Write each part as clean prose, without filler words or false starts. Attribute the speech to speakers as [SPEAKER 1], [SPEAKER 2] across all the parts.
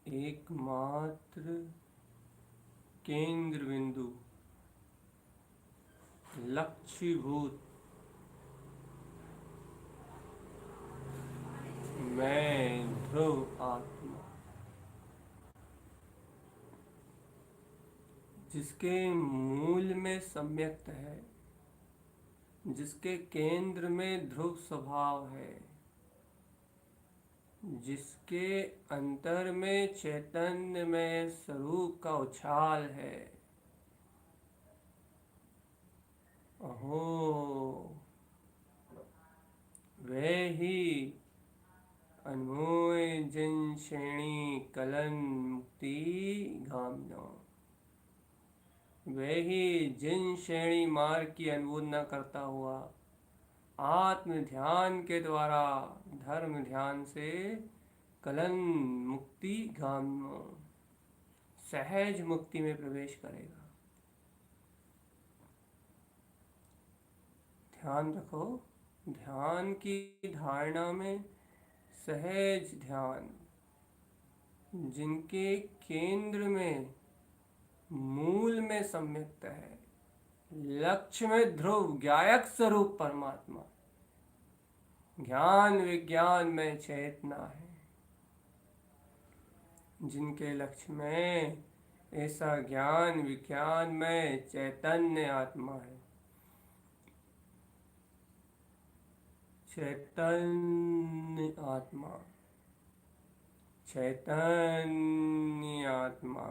[SPEAKER 1] एकमात्र केंद्र बिंदु लक्ष्यभूत मैं ध्रुव आत्मा, जिसके मूल में सम्यक्त है, जिसके केंद्र में ध्रुव स्वभाव है, जिसके अंतर में चैतन्य में स्वरूप का उछाल है। अहो, वे ही अनमोय जिन श्रेणी कलन मुक्ति गामिनो, वे ही जिन श्रेणी मार्ग की अनुमोदना करता हुआ आत्म ध्यान के द्वारा धर्म ध्यान से कलन मुक्ति गामिनो सहज मुक्ति में प्रवेश करेगा। ध्यान रखो, ध्यान की धारणा में सहज ध्यान, जिनके केंद्र में मूल में सम्यक्त है, लक्ष्य में ध्रुव ज्ञायक स्वरूप परमात्मा, ज्ञान विज्ञान में चेतना है, जिनके लक्ष्य में ऐसा ज्ञान विज्ञान में चैतन्य आत्मा है, चैतन्य आत्मा, चैतन्य आत्मा,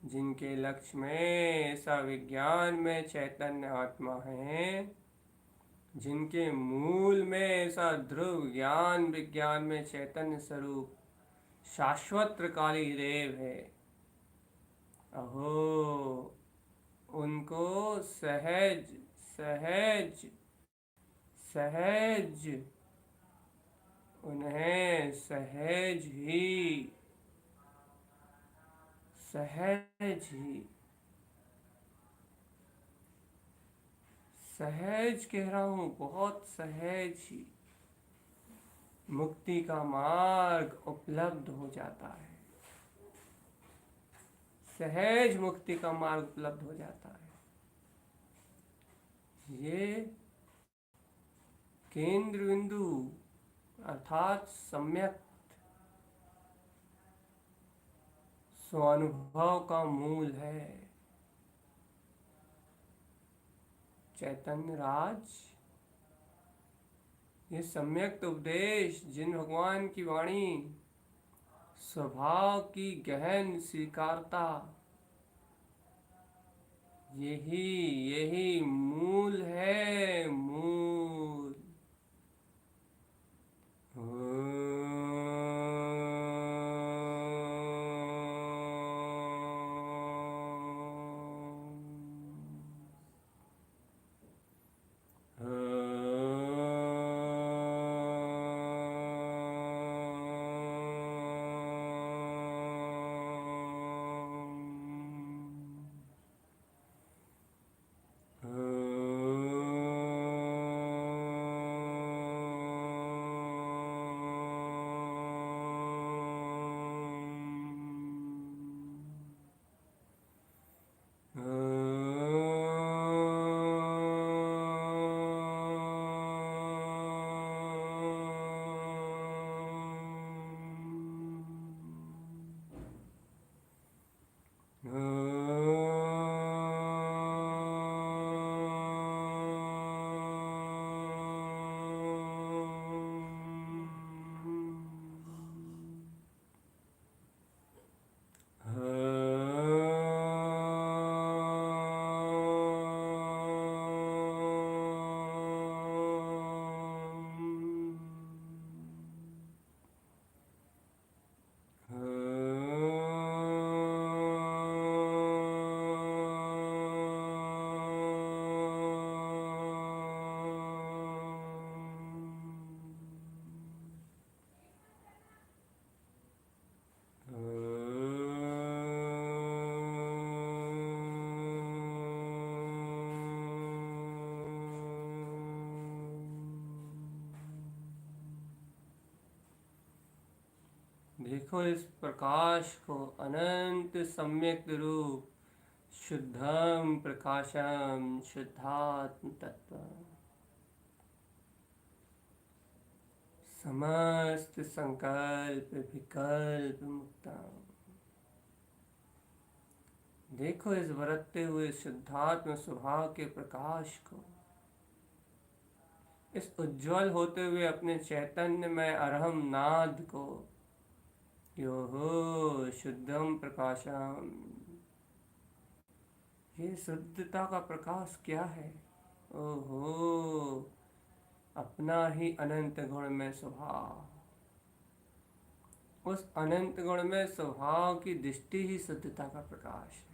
[SPEAKER 1] जिनके लक्ष्य में ऐसा विज्ञान में चैतन्य आत्मा है, जिनके मूल में ऐसा ध्रुव ज्ञान विज्ञान में चैतन्य स्वरूप शाश्वत काली देव है। अहो, उनको सहज सहज सहज उन्हें सहज ही सहज कह रहा हूं, बहुत सहज ही मुक्ति का मार्ग उपलब्ध हो जाता है। सहज मुक्ति का मार्ग उपलब्ध हो जाता है। ये केंद्र बिंदु अर्थात सम्यक स्वानुभव का मूल है। चैतन्य राज ये सम्यक उपदेश, जिन भगवान की वाणी स्वभाव की गहन स्वीकारता, यही यही मूल है, मूल। देखो इस प्रकाश को, अनंत सम्यक रूप, शुद्धम प्रकाशम शुद्धात्म तत्व, समस्त संकल्प विकल्प मुक्ता। देखो इस बरतते हुए शुद्धात्म स्वभाव के प्रकाश को, इस उज्जवल होते हुए अपने चैतन्य में अरहम नाद को। यो हो शुद्धम प्रकाशम, ये शुद्धता का प्रकाश क्या है? ओहो, अपना ही अनंत गुण में स्वभाव, उस अनंत गुण में स्वभाव की दृष्टि ही शुद्धता का प्रकाश है।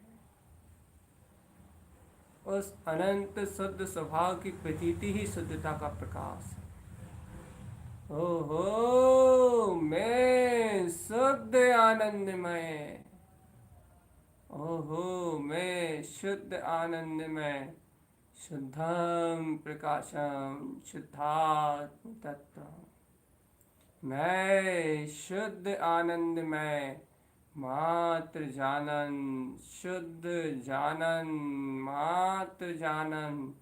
[SPEAKER 1] उस अनंत शुद्ध स्वभाव की प्रतीति ही शुद्धता का प्रकाश है। ओहो, मैं शुद्ध आनंदमय, ओहो मैं शुद्ध आनंदमय, शुद्धम प्रकाशम शुद्धात्म तत्व। मैं शुद्ध आनंदमय, मात्र जानन, शुद्ध जानन, मात्र जानन,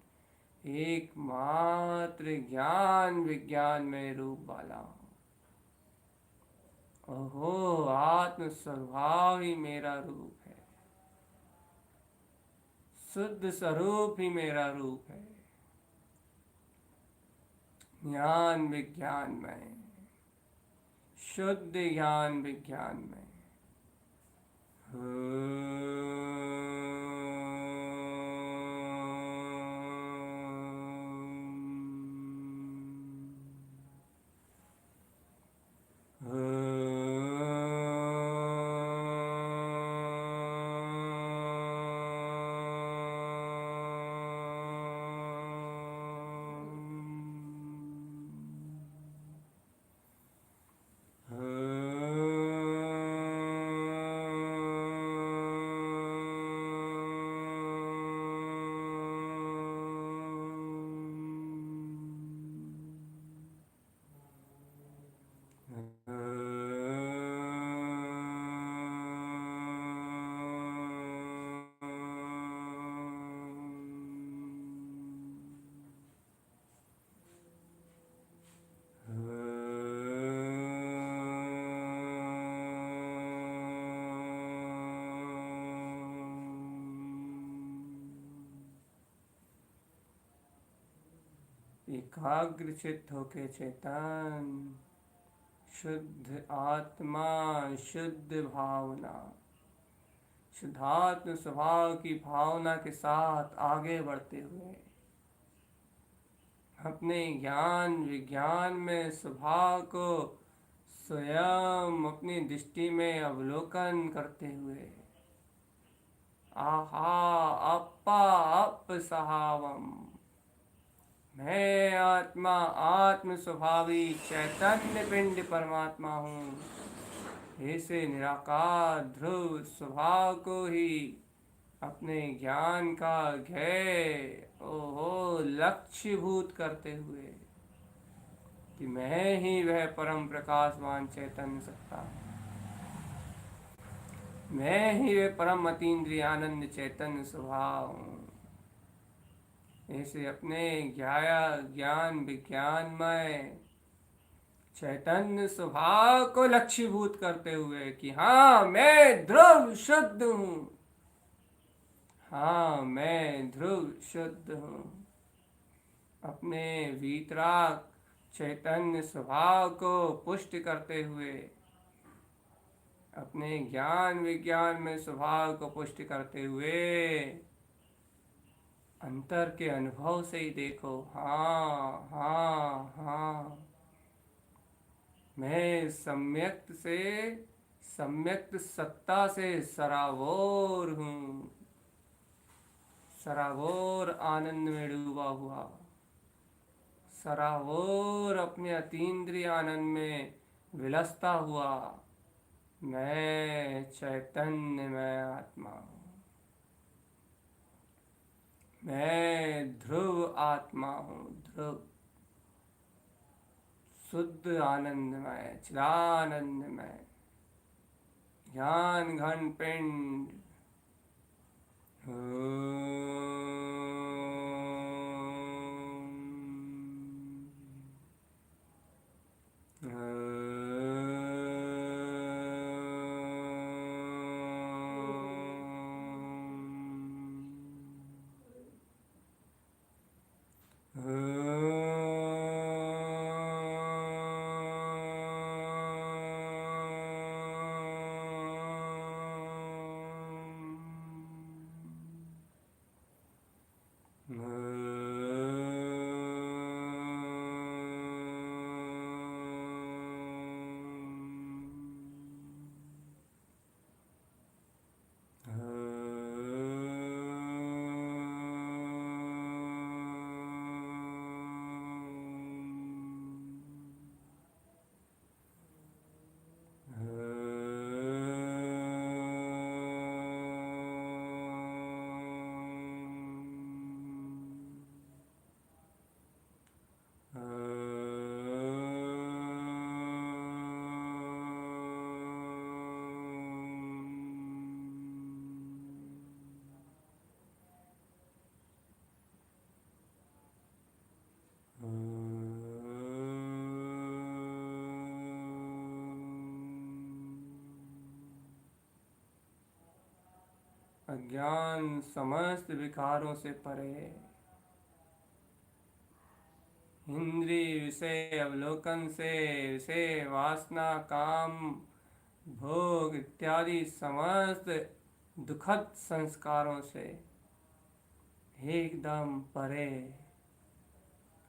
[SPEAKER 1] एकमात्र ज्ञान विज्ञान में रूप वाला। ओहो, आत्म स्वभाव ही मेरा रूप है, शुद्ध स्वरूप ही मेरा रूप है, ज्ञान विज्ञान में, शुद्ध ज्ञान विज्ञान में। एकाग्र चित्त होके चेतन, शुद्ध आत्मा, शुद्ध भावना, शुद्धात्म स्वभाव की भावना के साथ आगे बढ़ते हुए अपने ज्ञान विज्ञान में स्वभाव को स्वयं अपनी दृष्टि में अवलोकन करते हुए आहा अप्पा अप सहावम, मैं आत्मा आत्म स्वभावी चैतन्य पिंड परमात्मा हूँ, ऐसे निराकार ध्रुव स्वभाव को ही अपने ज्ञान का ध्येय ओहो लक्ष्यभूत करते हुए कि मैं ही वह परम प्रकाशवान चैतन्य सत्ता, मैं ही वह परम अतीन्द्रिय आनंद चैतन्य स्वभाव हूँ, ऐसे अपने ज्ञान विज्ञानमय चैतन्य स्वभाव को लक्ष्यभूत करते हुए कि हाँ मैं ध्रुव शुद्ध हूँ, हाँ मैं ध्रुव शुद्ध हूँ, अपने वीतराग चैतन्य स्वभाव को पुष्ट करते हुए अपने ज्ञान विज्ञान में स्वभाव को पुष्ट करते हुए अंतर के अनुभव से ही देखो, हाँ हाँ हाँ मैं सम्यक्त सत्ता से सराबोर हूँ, सराबोर आनंद में डूबा हुआ, सराबोर अपने अतीन्द्रिय आनंद में विलसता हुआ मैं चैतन्य मैं आत्मा हूँ, मैं ध्रुव आत्मा हूँ, ध्रुव शुद्ध आनंदमय चिदानंदमय ज्ञान घन पिंड। अज्ञान समस्त विकारों से परे, इंद्रिय विषय अवलोकन से, विषय वासना काम भोग इत्यादि समस्त दुखद संस्कारों से एकदम परे,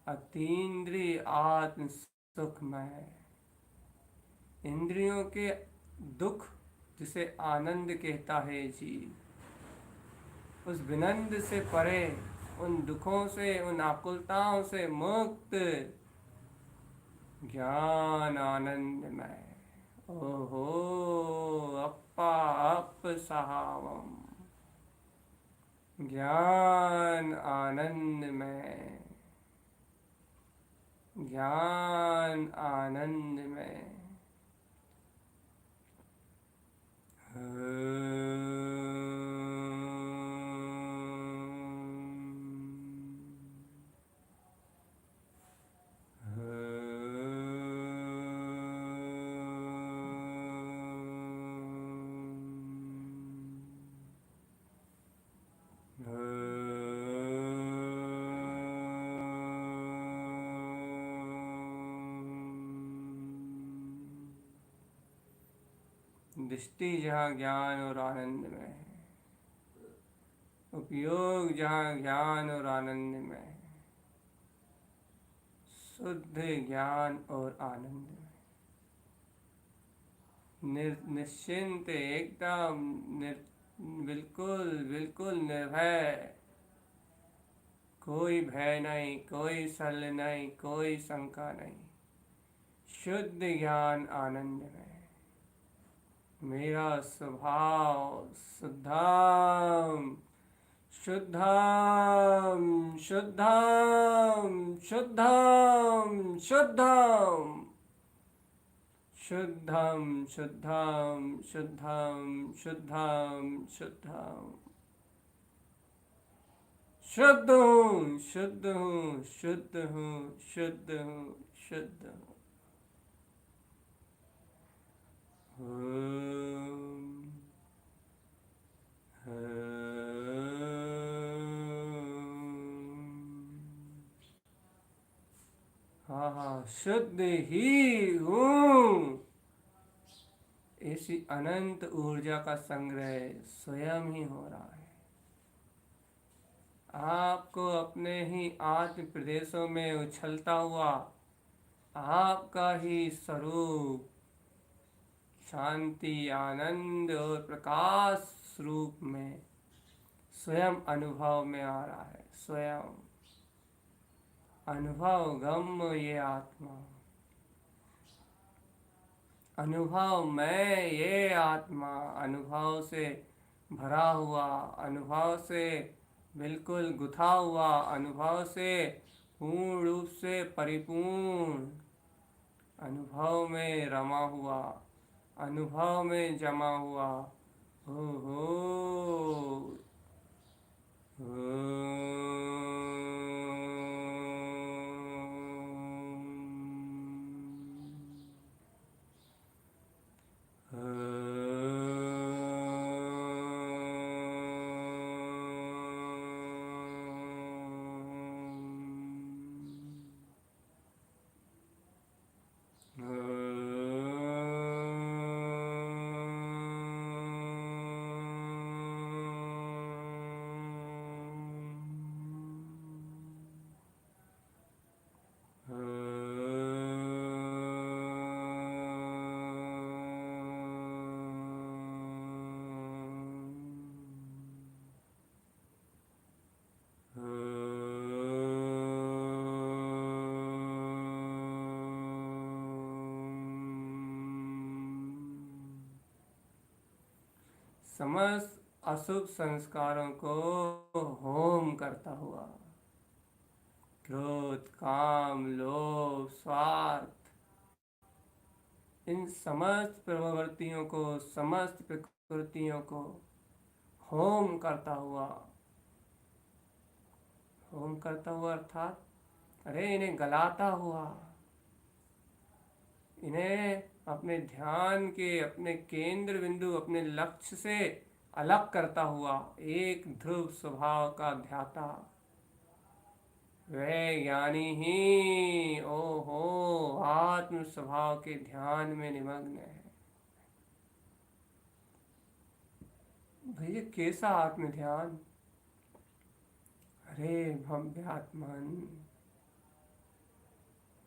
[SPEAKER 1] अतीन्द्रिय आत्म सुखमय, इंद्रियों के दुख जिसे आनंद कहता है जीव, उस विनंद से परे, उन दुखों से उन आकुलताओं से मुक्त ज्ञान आनंदमय, ओहो अप्पा अप सहावम, ज्ञान आनंदमय, ज्ञान आनंदमय। दृष्टि जहाँ ज्ञान और आनंद में है, उपयोग जहाँ ज्ञान और आनंद में है, शुद्ध ज्ञान और आनंद में, निश्चिंत एकदम बिल्कुल बिल्कुल निर्भय, कोई भय नहीं, कोई सल नहीं, कोई शंका नहीं, शुद्ध ज्ञान आनंद में। मेरा स्वभाव शुद्धम शुद्धम शुद्धम शुद्धम शुद्धम शुद्धम शुद्धम शुद्धम शुद्धम शुद्धम, शुद्ध हूँ शुद्ध हूँ शुद्ध हूँ शुद्ध हूँ शुद्ध हूँ। हाँ हाँ, शुद्ध ही हूँ। ऐसी अनंत ऊर्जा का संग्रह स्वयं ही हो रहा है। आपको अपने ही आत्म प्रदेशों में उछलता हुआ आपका ही स्वरूप शांति, आनंद और प्रकाश रूप में स्वयं अनुभव में आ रहा है। स्वयं अनुभव गम ये आत्मा, अनुभव मैं ये आत्मा, अनुभव से भरा हुआ, अनुभव से बिल्कुल गुथा हुआ, अनुभव से पूर्ण रूप से परिपूर्ण, अनुभव में रमा हुआ, अनुभव में जमा हुआ। हो हो समस्त अशुभ संस्कारों को होम करता हुआ, क्रोध, काम, लोभ, स्वार्थ, इन समस्त प्रवृत्तियों को, समस्त प्रकृतियों को होम करता हुआ, होम करता हुआ अर्थात अरे इन्हें गलाता हुआ, इन्हें अपने ध्यान के, अपने केंद्र बिंदु, अपने लक्ष्य से अलग करता हुआ एक ध्रुव स्वभाव का ध्याता, वह ज्ञानी ही ओहो आत्म स्वभाव के ध्यान में निमग्न है। भैया कैसा आत्म ध्यान? अरे भव्यात्मन,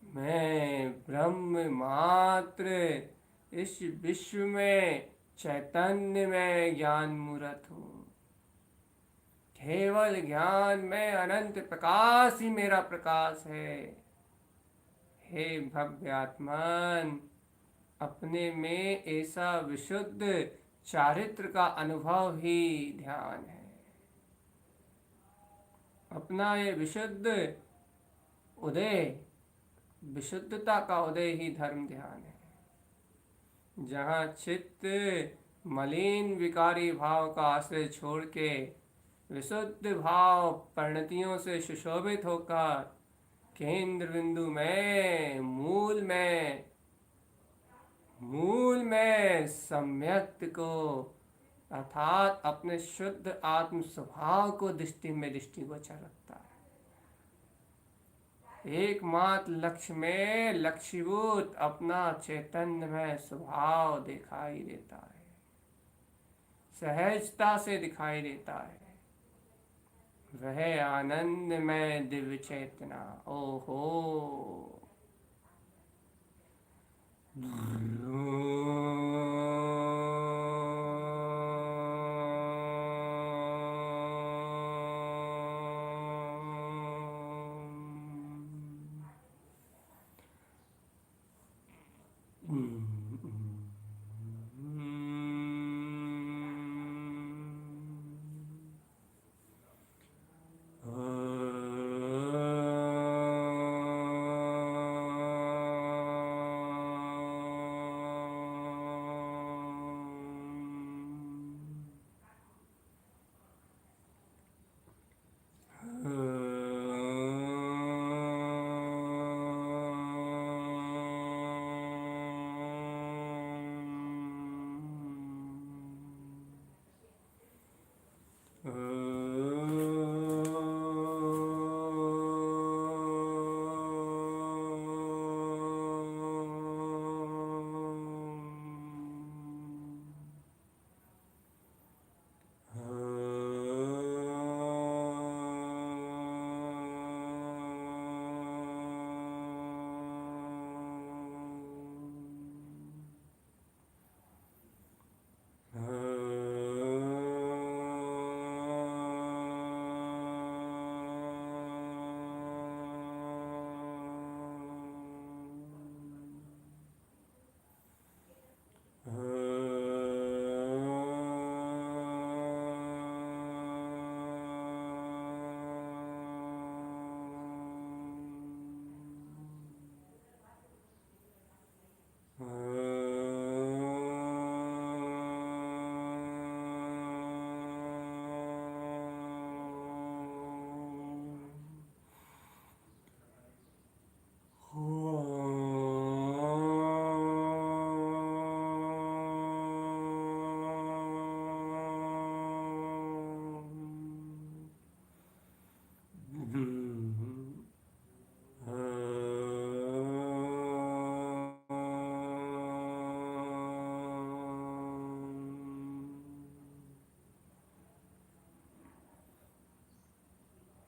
[SPEAKER 1] मैं ब्रह्म मात्र इस विश्व में चैतन्य में ज्ञान मूर्त हूँ। केवल ज्ञान में अनंत प्रकाश ही मेरा प्रकाश है। हे भव्यात्मन, अपने में ऐसा विशुद्ध चारित्र का अनुभव ही ध्यान है। अपना ये विशुद्ध उदय, विशुद्धता का उदय ही धर्म ध्यान है। जहाँ चित्त मलिन विकारी भाव का आश्रय छोड़ के विशुद्ध भाव परिणतियों से सुशोभित होकर केंद्र बिंदु में, मूल में सम्यक्त को अर्थात अपने शुद्ध आत्म स्वभाव को दृष्टिगोचर रखता है। एकमात्र लक्ष्य में लक्ष्यभूत अपना चैतन्य में स्वभाव दिखाई देता है। सहजता से दिखाई देता है। वह आनंद में दिव्य चेतना। ओहो।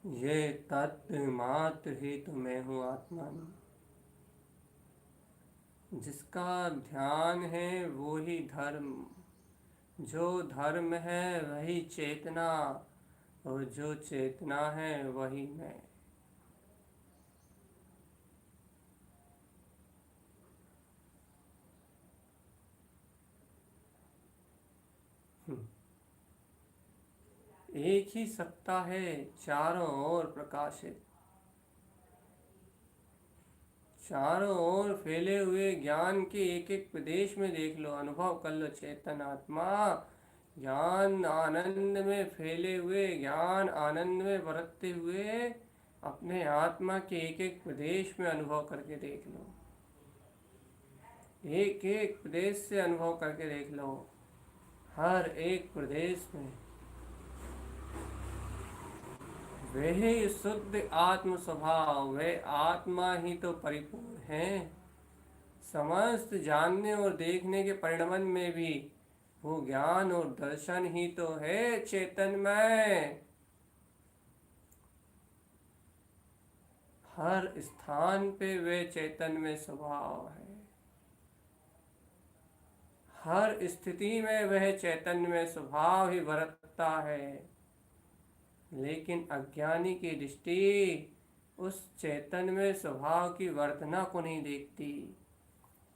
[SPEAKER 1] ये तत्व मात्र ही तो मैं हूँ आत्मा में। जिसका ध्यान है वो ही धर्म, जो धर्म है वही चेतना, और जो चेतना है वही मैं। एक ही सत्ता है, चारों ओर प्रकाशित, चारों ओर फैले हुए ज्ञान के एक एक प्रदेश में देख लो, अनुभव कर लो। चेतन आत्मा ज्ञान आनंद में फैले हुए, ज्ञान आनंद में बरतते हुए अपने आत्मा के एक एक प्रदेश में अनुभव करके देख लो। एक एक प्रदेश से अनुभव करके देख लो। हर एक प्रदेश में वही शुद्ध आत्म स्वभाव, वह आत्मा ही तो परिपूर्ण है। समस्त जानने और देखने के परिणमन में भी वो ज्ञान और दर्शन ही तो है चेतनमय। हर स्थान पे वे चैतन्य स्वभाव है, हर स्थिति में वह चैतन्य स्वभाव ही बरतता है। लेकिन अज्ञानी की दृष्टि उस चैतन्य स्वभाव की वर्तना को नहीं देखती,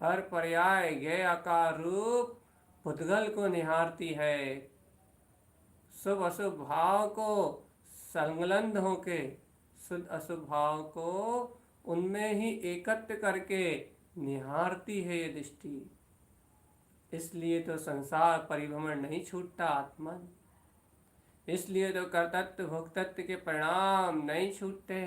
[SPEAKER 1] हर पर्याय गए आकार रूप पुद्गल को निहारती है। शुभ अशुभ भाव को संलग्न होके, शुद्ध अशुभ भाव को उनमें ही एकत्र करके निहारती है ये दृष्टि। इसलिए तो संसार परिभ्रमण नहीं छूटता आत्मन, इसलिए तो कर्तृत्व भोक्तृत्व के परिणाम नहीं छूटते।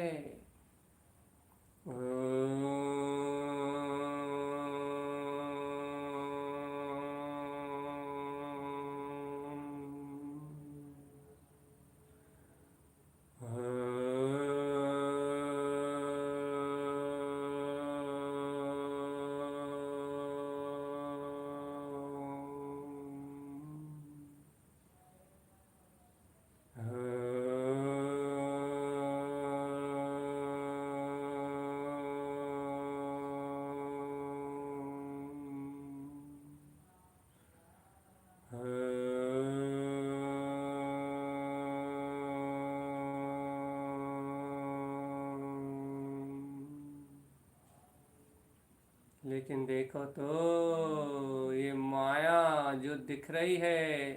[SPEAKER 1] लेकिन देखो तो ये माया जो दिख रही है,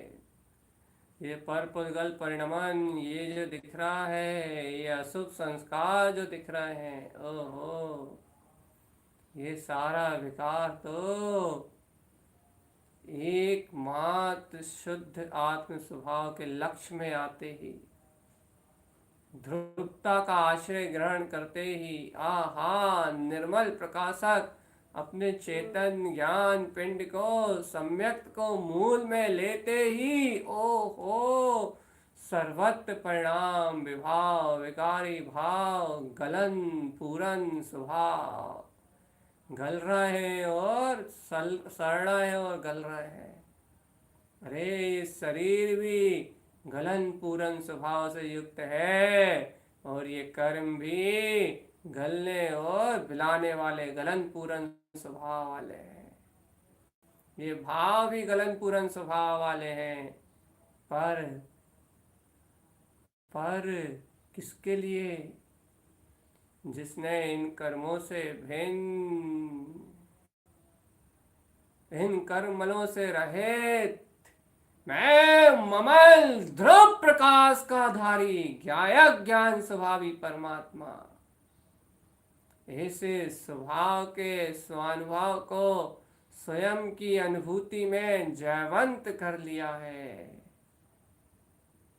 [SPEAKER 1] ये पर पुद्गल परिणमन, ये जो दिख रहा है, ये अशुभ संस्कार जो दिख रहे हैं, ओहो, ये सारा विकार तो एकमात्र शुद्ध आत्म स्वभाव के लक्ष्य में आते ही, ध्रुवता का आश्रय ग्रहण करते ही, आहा, निर्मल प्रकाशक अपने चेतन ज्ञान पिंड को, सम्यक्त को मूल में लेते ही, ओहो, सर्वत्र परिणाम विभाव विकारी भाव गलन पूरन स्वभाव गल रहे हैं और सड़ रहे हैं और गल रहे हैं। अरे ये शरीर भी गलन पूरन स्वभाव से युक्त है, और ये कर्म भी गलने और बिलाने वाले गलन पूरन स्वभाव वाले हैं। ये भाव भी गलन पूरन स्वभाव वाले हैं। पर पर किसके लिए? जिसने इन कर्मों से इन कर्मलों से रहित, मैं ममल ध्रुव प्रकाश का धारी ज्ञायक ज्ञान स्वभावी परमात्मा, ऐसे स्वभाव के स्वानुभाव को स्वयं की अनुभूति में जयवंत कर लिया है।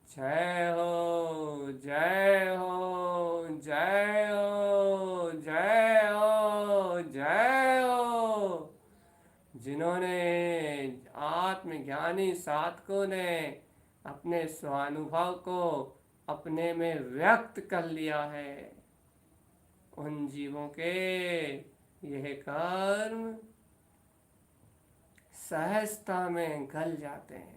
[SPEAKER 1] जय हो, जय हो, जय हो, जय हो, जय हो। जिन्होंने आत्मज्ञानी साधकों ने अपने स्वानुभव को अपने में व्यक्त कर लिया है, उन जीवों के यह कर्म सहजता में गल जाते हैं।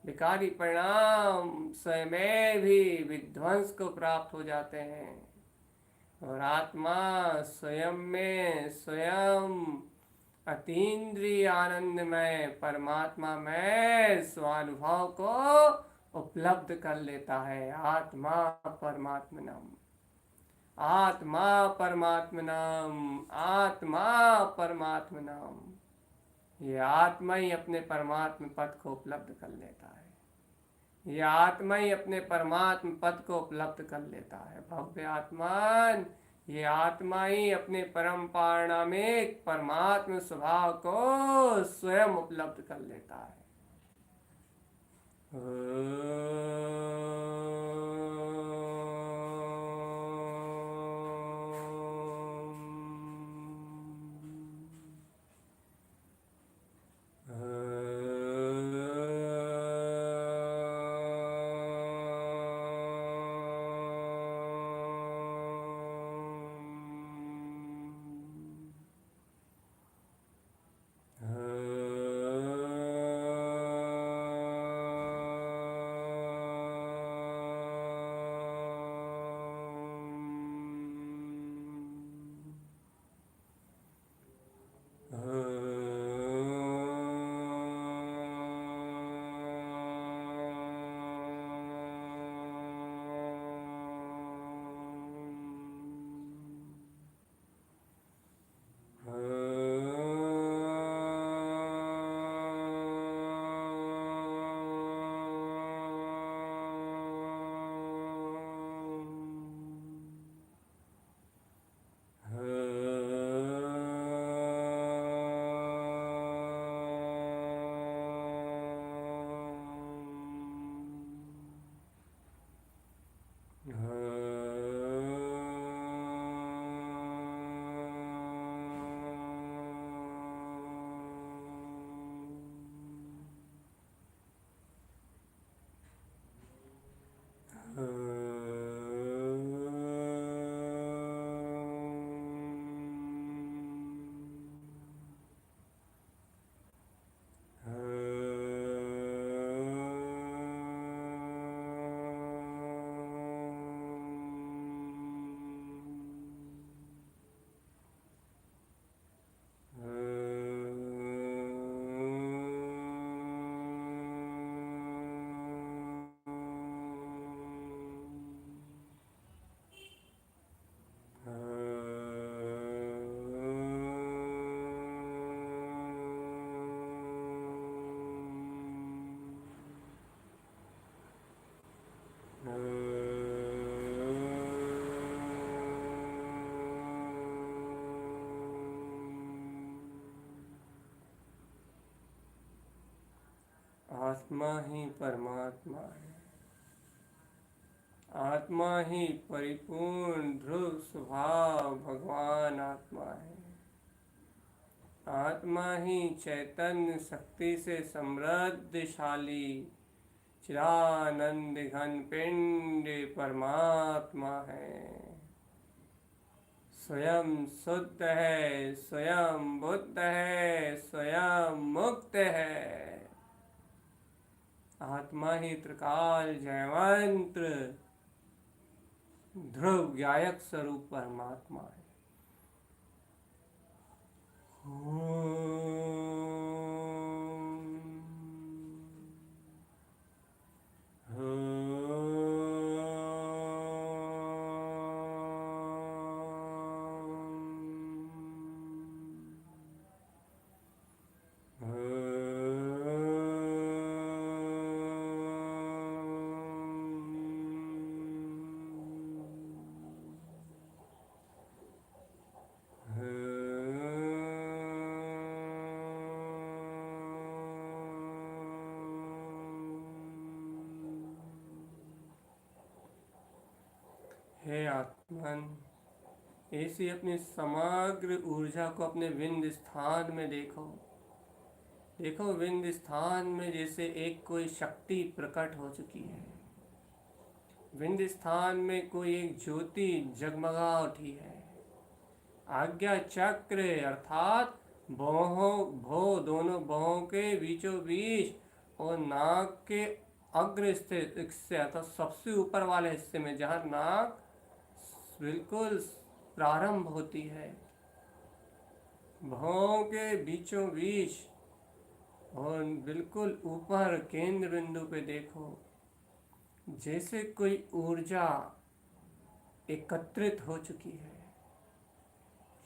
[SPEAKER 1] विकारी परिणाम स्वयं भी विध्वंस को प्राप्त हो जाते हैं, और आत्मा स्वयं में स्वयं अतीन्द्रिय आनंदमय परमात्मा में स्वानुभव को उपलब्ध कर लेता है। आत्मा परमात्मनम, आत्मा परमात्मनम, आत्मा परमात्मनम। ये आत्मा ही अपने परमात्म पद को उपलब्ध कर लेता है। ये आत्मा ही अपने परमात्म पद को उपलब्ध कर लेता है। भव्य आत्मान, ये आत्मा ही अपने परम पारणामिक परमात्म स्वभाव को स्वयं उपलब्ध कर लेता है। आत्मा ही परमात्मा है। आत्मा ही परिपूर्ण ध्रुव स्वभाव भगवान आत्मा है। आत्मा ही चैतन्य शक्ति से समृद्धशाली चिदानंद घन पिंड परमात्मा है। स्वयं शुद्ध है, स्वयं बुद्ध है, स्वयं मुक्त है। आत्मा ही त्रिकाल जयमंत्र ध्रुव गायक स्वरूप परमात्मा है। हे आत्मन, ऐसी अपनी समग्र ऊर्जा को अपने विंद स्थान में देखो। देखो विंद स्थान में जैसे एक कोई शक्ति प्रकट हो चुकी है। विंद स्थान में कोई एक ज्योति जगमगा उठी है। आज्ञा चक्र अर्थात भौ दोनों भौं के बीचों बीच और नाक के अग्र स्थित हिस्से अर्थात सबसे ऊपर वाले हिस्से में जहाँ नाक बिल्कुल प्रारंभ होती है, भौं के बीचों बीच और बिल्कुल ऊपर केंद्र बिंदु पे देखो, जैसे कोई ऊर्जा एकत्रित हो चुकी है।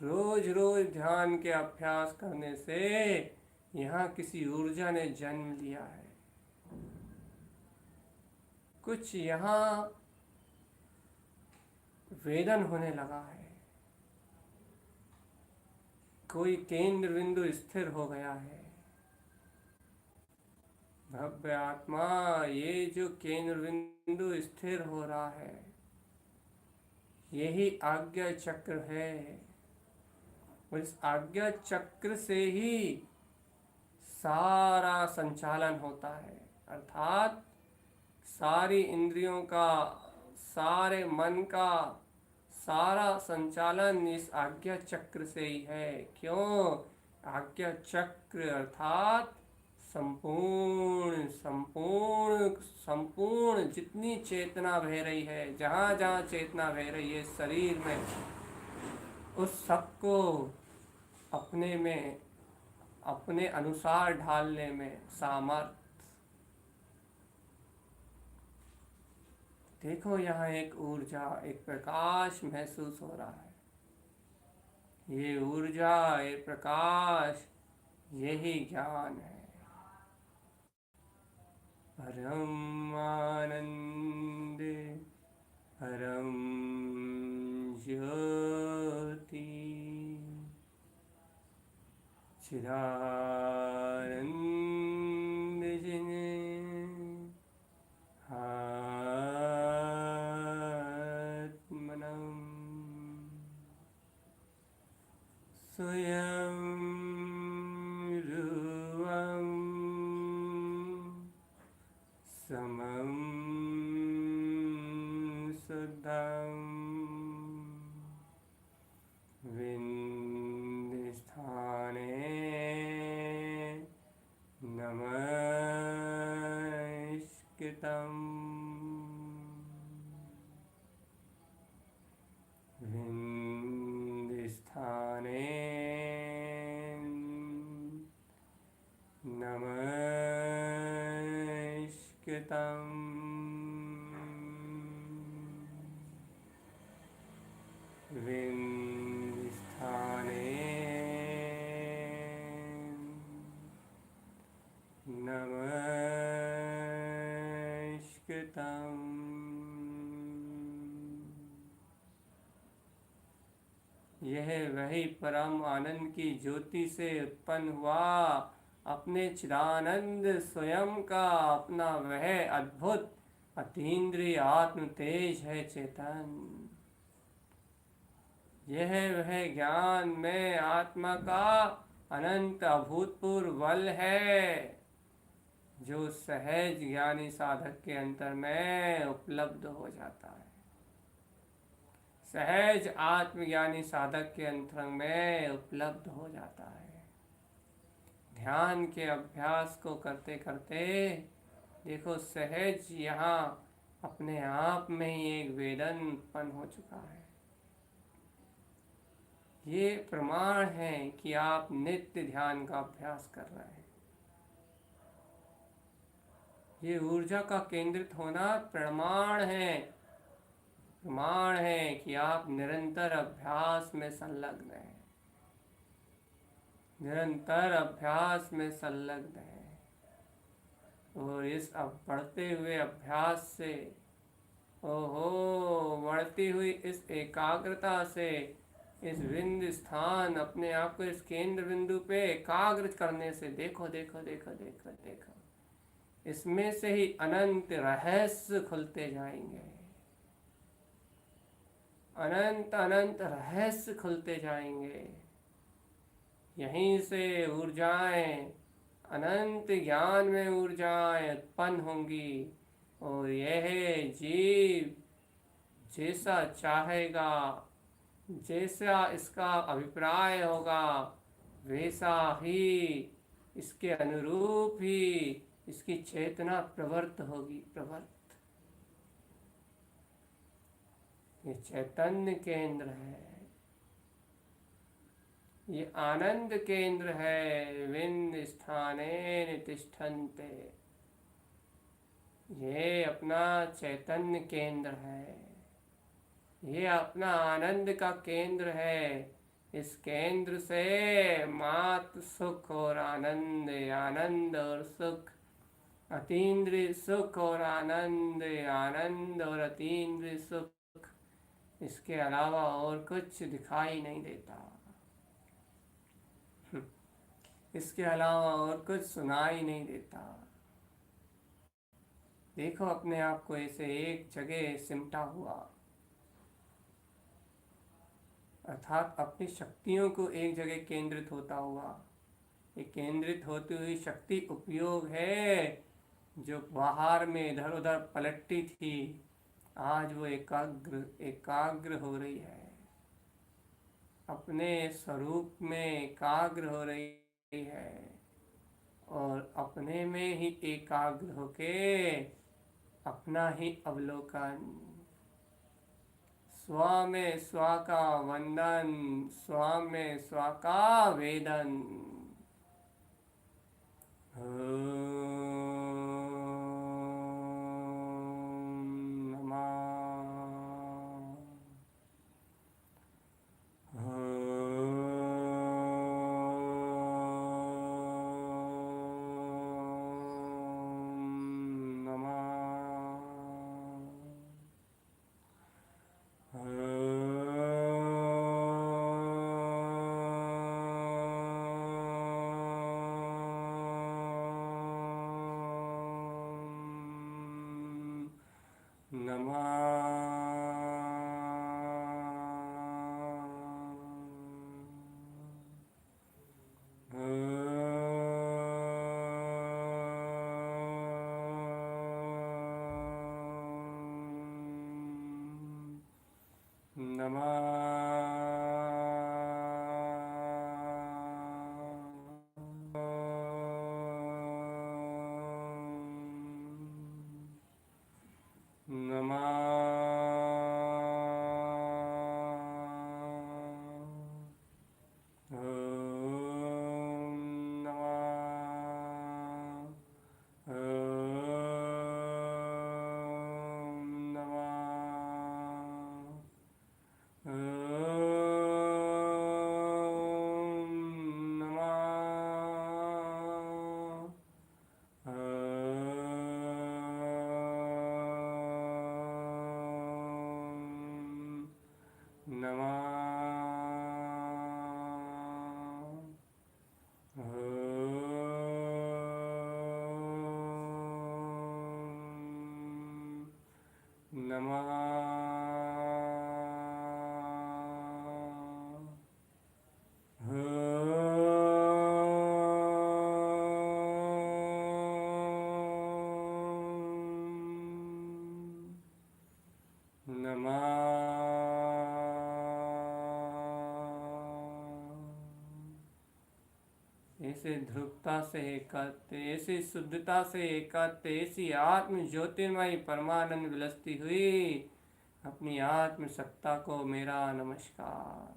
[SPEAKER 1] रोज रोज ध्यान के अभ्यास करने से यहाँ किसी ऊर्जा ने जन्म लिया है। कुछ यहाँ वेदन होने लगा है। कोई केंद्र बिंदु स्थिर हो गया है। भव्य आत्मा, ये जो केंद्र बिंदु स्थिर हो रहा है, यही आज्ञा चक्र है। और इस आज्ञा चक्र से ही सारा संचालन होता है। अर्थात सारी इंद्रियों का, सारे मन का सारा संचालन इस आज्ञा चक्र से ही है। क्यों? आज्ञा चक्र अर्थात संपूर्ण संपूर्ण संपूर्ण जितनी चेतना बह रही है, जहाँ जहाँ चेतना बह रही है शरीर में, उस सबको अपने में अपने अनुसार ढालने में सामर्थ। देखो यहाँ एक ऊर्जा, एक प्रकाश महसूस हो रहा है। ये ऊर्जा, ये प्रकाश, यही ज्ञान है। परम आनंद, परम ज्योति, चिदानंद जिने आत्मनम स्वयं रूपं समं शुद्धं विंध्यस्थाने नमस्कृतं। विंध्यस्थाने नमस्कृतं। विंध्यस्थाने नमस्कृतं। यह वही परम आनंद की ज्योति से उत्पन्न हुआ अपने चिदानंद स्वयं का अपना वह अद्भुत अतीन्द्रिय आत्म तेज है चेतन। यह वह ज्ञान में आत्मा का अनंत अभूतपूर्व बल है जो सहज ज्ञानी साधक के अंतर में उपलब्ध हो जाता है। सहज आत्मज्ञानी साधक के अंतरंग में उपलब्ध हो जाता है। ध्यान के अभ्यास को करते करते देखो सहज यहाँ अपने आप में ही एक वेदन उत्पन्न हो चुका है। ये प्रमाण है कि आप नित्य ध्यान का अभ्यास कर रहे हैं। ये ऊर्जा का केंद्रित होना प्रमाण है कि आप निरंतर अभ्यास में संलग्न हैं, निरंतर अभ्यास में संलग्न हैं। और इस अब बढ़ते हुए अभ्यास से, बढ़ती हुई इस एकाग्रता से, इस बिंदु स्थान अपने आप को इस केंद्र बिंदु पे एकाग्र करने से देखो देखो देखो देखो देखो इसमें से ही अनंत रहस्य खुलते जाएंगे। अनंत अनंत रहस्य खुलते जाएंगे। यहीं से ऊर्जाएं, अनंत ज्ञान में ऊर्जाएं उत्पन्न होंगी और यह जीव जैसा चाहेगा, जैसा इसका अभिप्राय होगा, वैसा ही इसके अनुरूप ही इसकी चेतना प्रवृत्त होगी। प्रवृत्त, ये चैतन्य केंद्र है, ये आनंद केंद्र है। विंद स्थाने तिष्ठन्ते, ये अपना चैतन्य केंद्र है, ये अपना आनंद का केंद्र है। इस केंद्र से मात्र सुख और आनंद, आनंद और सुख, अतीन्द्रिय सुख और आनंद, आनंद और अतीन्द्रिय सुख, इसके अलावा और कुछ दिखाई नहीं देता। इसके अलावा और कुछ सुनाई नहीं देता। देखो अपने आप को ऐसे एक जगह सिमटा हुआ, अर्थात अपनी शक्तियों को एक जगह केंद्रित होता हुआ। ये केंद्रित होती हुई शक्ति उपयोग है जो बाहर में इधर उधर पलटती थी, आज वो एकाग्र हो रही है, अपने स्वरूप में एकाग्र हो रही है और अपने में ही एकाग्र होके अपना ही अवलोकन, स्व में स्व का वंदन, स्व में स्व का वेदन। ऐसे ध्रुवता से एकत्व, ऐसी शुद्धता से एकत्व, ऐसी आत्म ज्योतिर्मयी परमानंद विलसती हुई अपनी आत्म सत्ता को मेरा नमस्कार।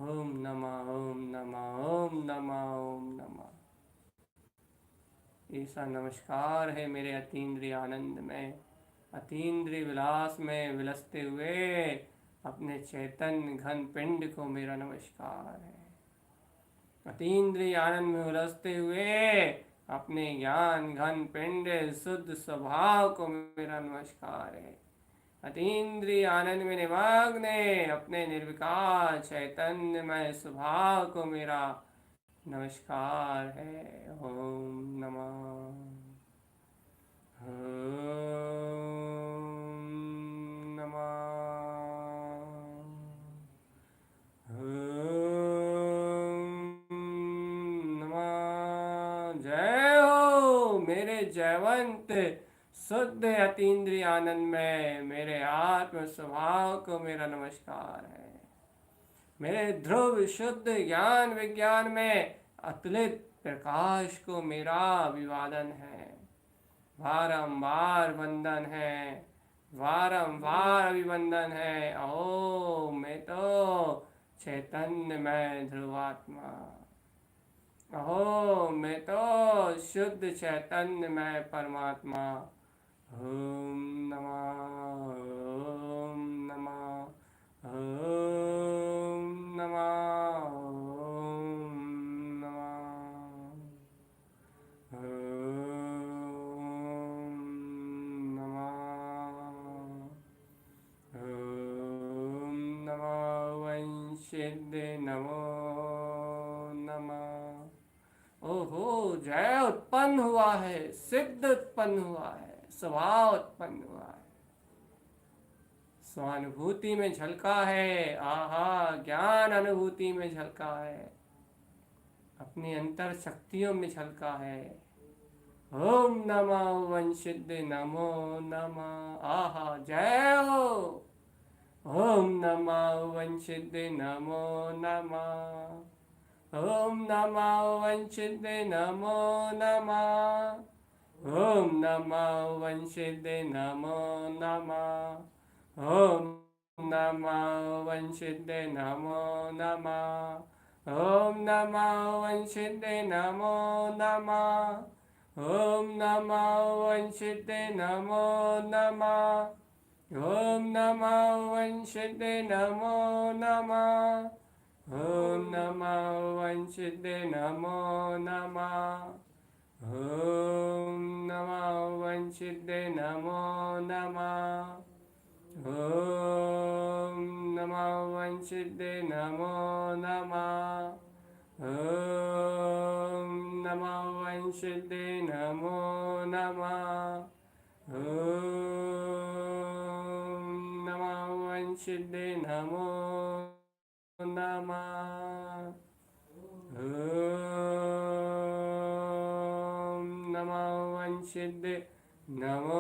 [SPEAKER 1] ओम नमः ओम नमः ओम नमः ओम नमः। ऐसा नमस्कार है मेरे अतीन्द्रिय आनंद में, अतीन्द्रिय विलास में विलसते हुए अपने चैतन्य घन पिंड को मेरा नमस्कार है। अतीन्द्रिय आनंद में उलझते हुए अपने ज्ञान घन पिंड शुद्ध स्वभाव को मेरा नमस्कार है। अतीन्द्रिय आनंद में निमग्न अपने निर्विकार चैतन्यमय स्वभाव को मेरा नमस्कार है। ओम नमः जयवंत शुद्ध अतीन्द्रिय आनंद में मेरे आत्म स्वभाव को मेरा नमस्कार है। मेरे ध्रुव शुद्ध ज्ञान विज्ञान में अतुलित प्रकाश को मेरा अभिवादन है, बारंबार वंदन है, बारंबार अभिवंदन है। ओ मैं तो चैतन्य में ध्रुवात्मा, अहो मैं तो शुद्ध चैतन्य में परमात्मा। ओम नमः ओम नमः ओम नमः ओम नमः ओम नमः ओम नमः वंशिद नमो नमः। ओहो, जय उत्पन्न हुआ है, सिद्ध उत्पन्न हुआ है, स्वभाव उत्पन्न हुआ है, स्वानुभूति में झलका है। आहा, ज्ञान अनुभूति में झलका है, अपनी अंतर शक्तियों में झलका है। ओम नमः वंशिद नमो नमः। आहा, जय हो। ओम नमः वंशिद नमो नमः। ओम नमः वंशिद नमो नमः। ओम नमः वंशिद नमो नमः। ओम नमः वंशिद नमो नमः। ओम नमः वंशिद नमो नमः। ओम नमः वंशिद नमो नमः। ओम नमः वंशिद नमो नमः। ओम नमः वंशिद नमो नमः। ओम नमः वंशिद नमो नमः। ओम नमः वंशिद नमो नमः। ओम नमः वंशिद नमो नमः। ओम नमः वंशिद नमो नमः। ओम नमः वंशिद नमो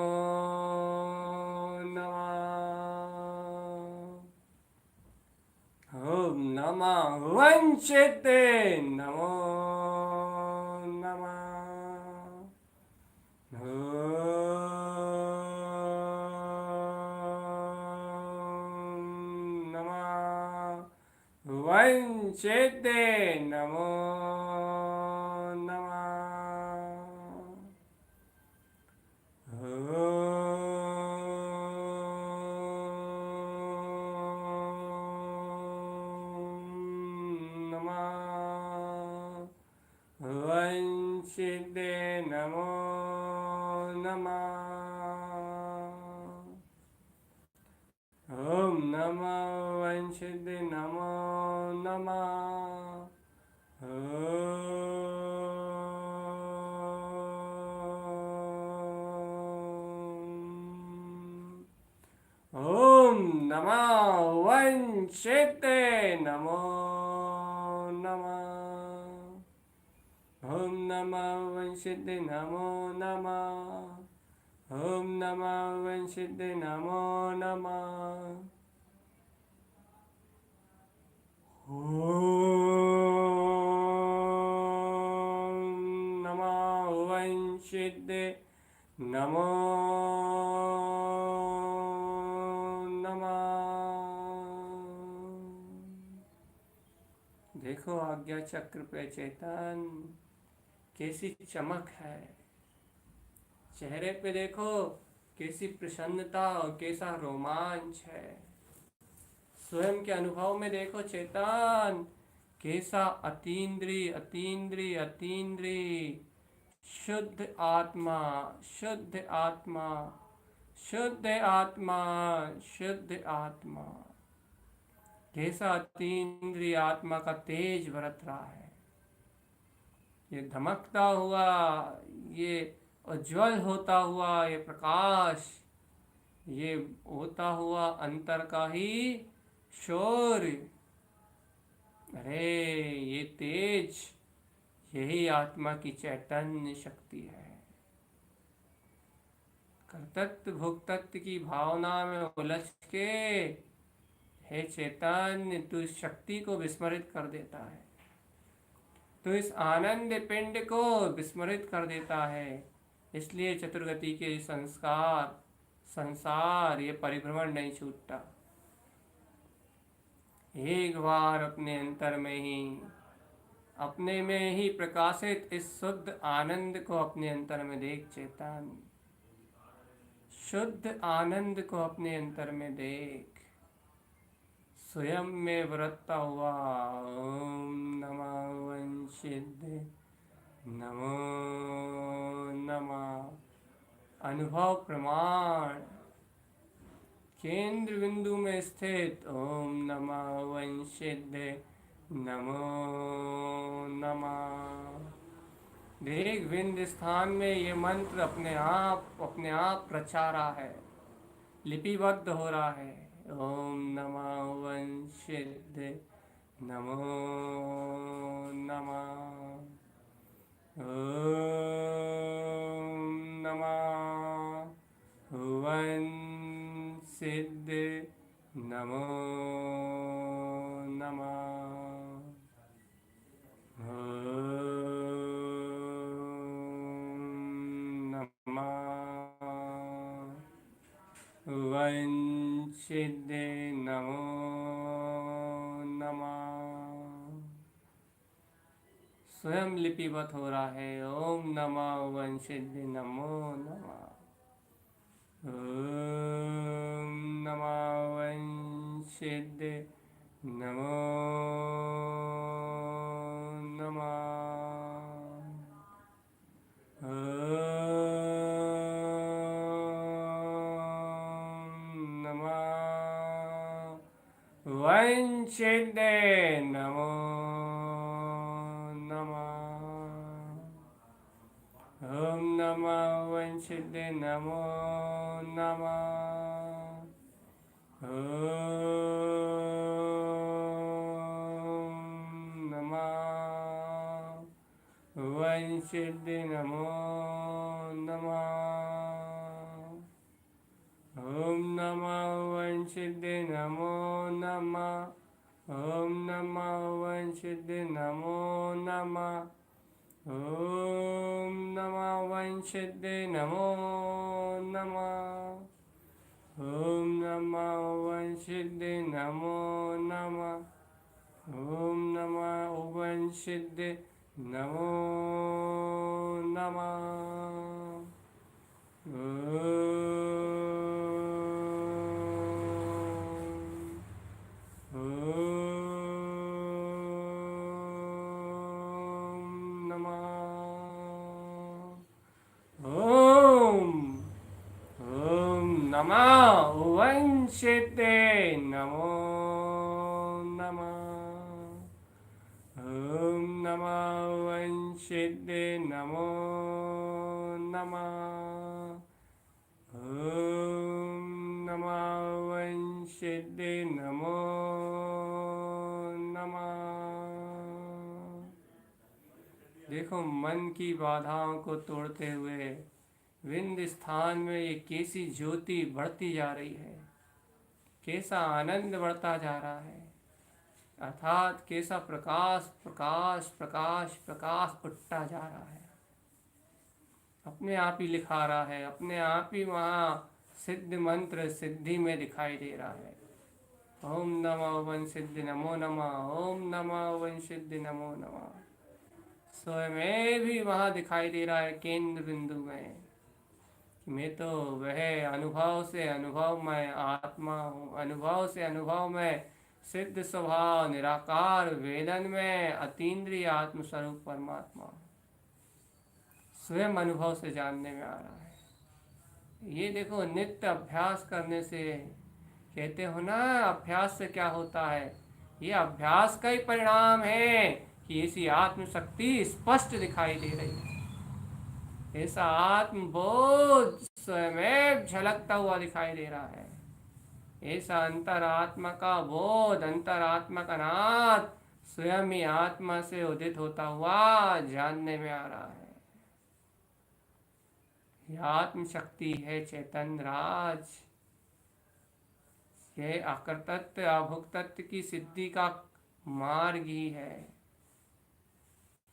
[SPEAKER 1] नमः। ओम नमः वंशिद नमो नमः। वंशिद नमो नमः। ओम नमः वंशिद नमो नमः। ओम नमः वंशिद नमो नमः। ओम नमः वंशिद नमो नमः। ओम नमः वंशिद नमो नमः। ओम नमः वंशिद नमो नमः। ओम सिद्धे नमो नमः। देखो आज्ञा चक्र पे चेतन कैसी चमक है, चेहरे पे देखो कैसी प्रसन्नता और कैसा रोमांच है। स्वयं के अनुभव में देखो चेतन कैसा अतीन्द्रिय अतीन्द्रिय अतीन्द्रिय शुद्ध आत्मा, शुद्ध आत्मा, शुद्ध आत्मा, शुद्ध आत्मा, कैसा अतीन्द्रिय आत्मा का तेज बरत रहा है। ये धमकता हुआ, ये उज्जवल होता हुआ, ये प्रकाश, ये होता हुआ अंतर का ही शौर्य। अरे ये तेज, यही आत्मा की चैतन्य शक्ति है। कर्तृत्व भोक्तृत्व की भावना में उलझ के हे चैतन्य तू इस शक्ति को विस्मरित कर देता है, तो इस आनंद पिंड को विस्मरित कर देता है। इसलिए चतुर्गति के संसार ये परिभ्रमण नहीं छूटता। एक बार अपने अंतर में ही, अपने में ही प्रकाशित इस शुद्ध आनंद को अपने अंतर में देख चेतन, शुद्ध आनंद को अपने अंतर में देख, स्वयं में बरतता हुआ। ओम नमः वंशिद्ध नमो नमः। अनुभव प्रमाण केंद्र बिंदु में स्थित ओम नमः वंशिद्ध नमो नमः। देख बिंद स्थान में ये मंत्र अपने आप प्रचा रहा है, लिपिबद्ध हो रहा है। ओम नमः वंशिद्ध नमो नमः। ओम नमः वंशिद्ध नमो नमः। वंशिद्ध नमो नमः। स्वयं लिपिबद्ध हो रहा है। ओम नमः वंशिद्ध नमो नमः। ओम नमः वंशिद्ध नमो नमः। वंशिद्ध नमो नमः। ओम नमः वंशिद्ध नमो नमः। ओम नमः वंशिद्ध नमो नमः। ओम नमः वंशिद्ध नमो नमः। ओम नमः वंशिद्ध नमो नमः। ओम नमः वंशिद्ध नमो नमः। ओम नमः वंशिद्ध नमो नमः। ओम नमः वंशिद्ध नमो नमः। नमः वंशिद्ध नमो नमः। ओम नमः वंशिद्ध नमो नमः। ओम नमः वंशिद्ध नमो नमः। देखो मन की बाधाओं को तोड़ते हुए विंध्य स्थान में ये कैसी ज्योति बढ़ती जा रही है, कैसा आनंद बढ़ता जा रहा है, अर्थात कैसा प्रकाश प्रकाश प्रकाश प्रकाश उठता जा रहा है। अपने आप ही लिखा रहा है, अपने आप ही वहाँ सिद्ध मंत्र सिद्धि में दिखाई दे रहा है। ओम नमो वन सिद्धि नमो नमः, ओम नमो वन सिद्धि नमो नमः। स्वयं भी वहाँ दिखाई दे रहा है केंद्र बिंदु में कि मैं तो वह अनुभव से अनुभव में आत्मा हूँ, अनुभव से अनुभव में सिद्ध स्वभाव निराकार वेदन में अतीन्द्रिय आत्मस्वरूप परमात्मा हूँ। स्वयं अनुभव से जानने में आ रहा है। ये देखो, नित्य अभ्यास करने से, कहते हो ना अभ्यास से क्या होता है, ये अभ्यास का ही परिणाम है कि ऐसी आत्मशक्ति स्पष्ट दिखाई दे रही है। ऐसा आत्मबोध स्वयं झलकता हुआ दिखाई दे रहा है। ऐसा अंतरात्मा का बोध, अंतरात्मा का नाद स्वयं ही आत्मा से उदित होता हुआ जानने में आ रहा है। यह आत्म शक्ति है चैतन्य राज। यह अकर्तृत्व अभुक्तत्व की सिद्धि का मार्ग ही है।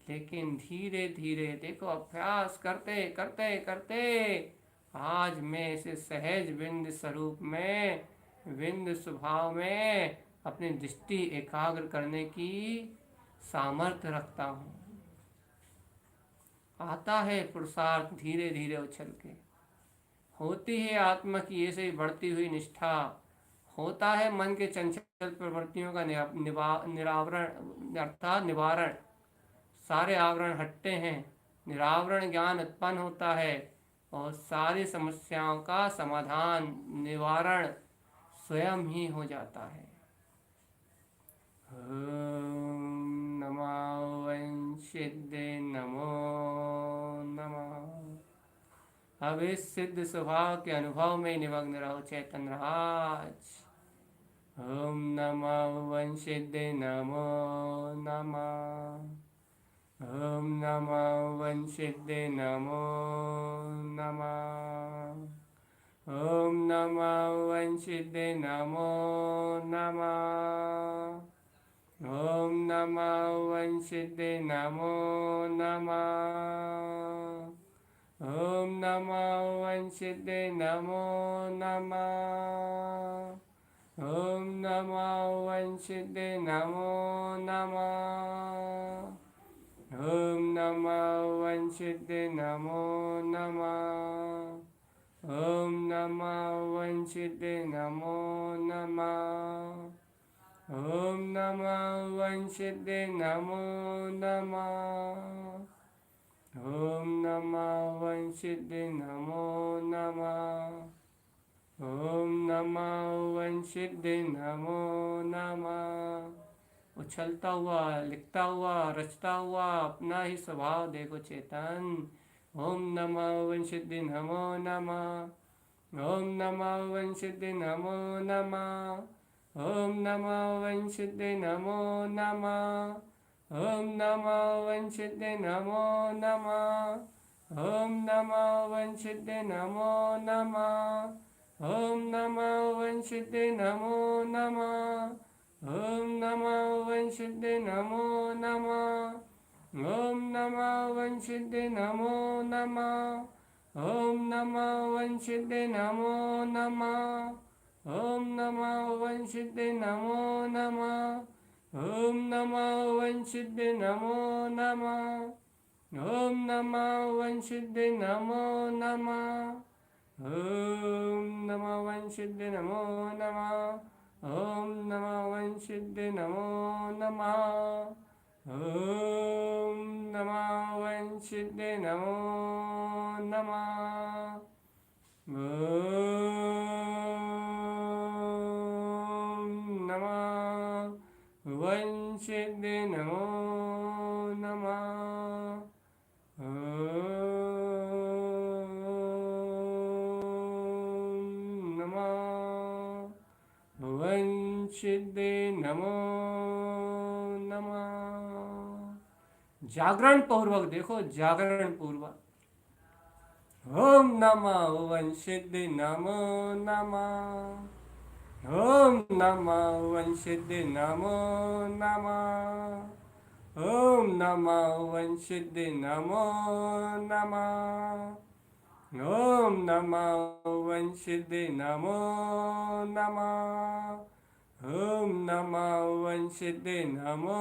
[SPEAKER 1] लेकिन धीरे धीरे देखो, अभ्यास करते करते करते आज मैं इसे सहज बिंद स्वरूप में, बिंद स्वभाव में अपनी दृष्टि एकाग्र करने की सामर्थ्य रखता हूँ। आता है पुरुषार्थ धीरे धीरे उछल के, होती है आत्मा की ऐसे ही बढ़ती हुई निष्ठा, होता है मन के चंचल प्रवृत्तियों का निरावरण अर्थात निवारण। सारे आवरण हटते हैं, निरावरण ज्ञान उत्पन्न होता है और सारी समस्याओं का समाधान निवारण स्वयं ही हो जाता है। ओम नमो वंशिद्दे नमो नमः। अब इस सिद्ध स्वभाव के अनुभव में निमग्न रहो चैतन्य राज। ओम नमो वंशिद्दे नमो नमः। ओम नमो वंशिद्दे नमो नमः। ओम नमो वंशिद्दे नमो नमः। ओम नमो वंशिद्दे नमो नमः। ओम नमो वंशिद्दे नमो नमः। ओम नमो वंशिद्दे नमो नमः। ओम नमो वंशिद्दे नमो नमः। ओम नमो वंशिद्दे नमो नमः। ओम नमो वंशिद्दे नमो नमः। ओम नमो वंशिद्दे नमो नमः। ओम नमो वंशिद्दे नमो नमः। उछलता हुआ, लिखता हुआ, रचता हुआ अपना ही स्वभाव देखो चेतन। ओम नमो वंशिद्दे नमो नमः। ओम नमो वंशिद्दे नमो नमः। ओम नमो वंशिद्दे नमो नमः। ओम नमो वंशिद्दे नमो नमः। ओम नमो वंशिद्दे नमो नमः। ओम नमो वंशिद्दे नमो नमः। ओम नमो वंशिद्दे नमो नमः। ओम नमो वंशिद्दे नमो नमः। ओम नमो वंशिद्दे नमो नमः। ओम नमो वंशिद्दे नमो नमः। ओम नमो वंशिद्दे नमो नमः। ओम नमो वंशिद्दे नमो नमः। ओम नमो वंशिद्दे नमो नमः। ओम नमो वंशिद्दे नमो नमः। ओम नमो वंशिद्दे नमो नमः। वंशिद्दे नमो नमः। वंशिद्दे नमो नमः। जागरण पूर्वक देखो, जागरण पूर्वक। ओम नमः वंशिद्दे नमो नमः। ओम नमः वंशिद्दे नमो नमः। ओम नमः वंशिद्धि नमो नमः। ओम नमः वंशिद्धि नमो नमः। ओम नमः वंशिद्धि नमो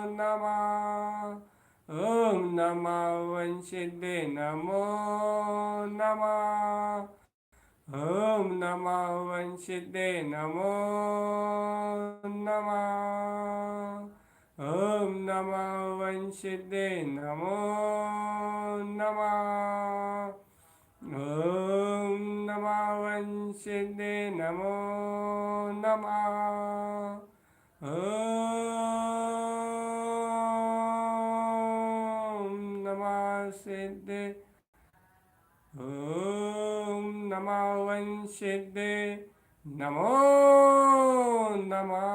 [SPEAKER 1] नमः। ओम नमः वंशिद्धि नमो नमः। ओम नमः वंशिद्धे नमो नमः। ओम नमः वंशिद्धे नमो नमः। ओम नमः वंशिद्धे नमो नमः। ओम नमः सिद्धे। ओम नमः वंशिद्धे नमो नमः।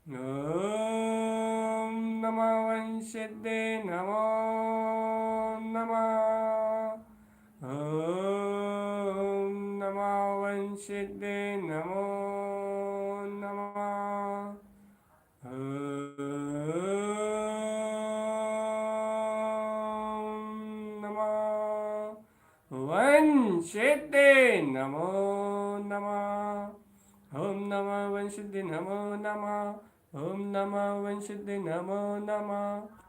[SPEAKER 1] ओम नमः वंशिद्धे नमो नमः। ओम नमः वंशिद्धे नमो नमः। ओम नमः वंशिद्धे नमो नमः। ओम नमः वंशिद्धे नमो नमः। ओम नमः वंशिद्धे नमो नमः।